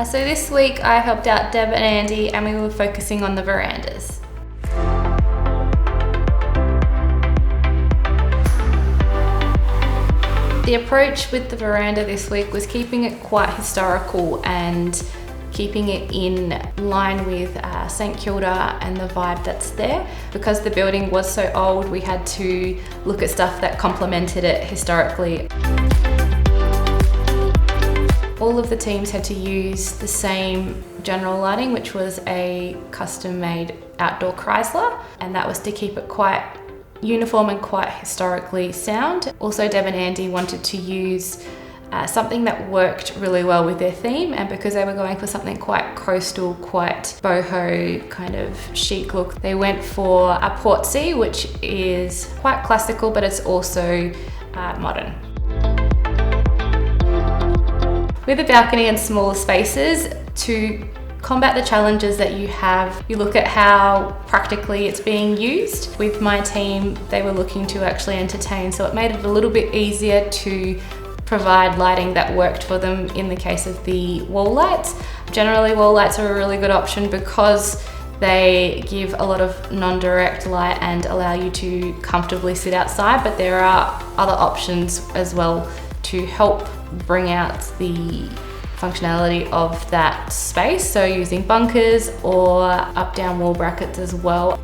So this week I helped out Deb and Andy and we were focusing on the verandas. The approach with the veranda this week was keeping it quite historical and keeping it in line with St Kilda and the vibe that's there. Because the building was so old, we had to look at stuff that complemented it historically. All of the teams had to use the same general lighting, which was a custom-made outdoor Chrysler, and that was to keep it quite uniform and quite historically sound. Also, Deb and Andy wanted to use something that worked really well with their theme, and because they were going for something quite coastal, quite boho kind of chic look, they went for a portsea, which is quite classical, but it's also modern. With a balcony and smaller spaces, to combat the challenges that you have, you look at how practically it's being used. With my team, they were looking to actually entertain, so it made it a little bit easier to provide lighting that worked for them in the case of the wall lights. Generally, wall lights are a really good option because they give a lot of non-direct light and allow you to comfortably sit outside, but there are other options as well to help bring out the functionality of that space, so using bunkers or up-down wall brackets as well.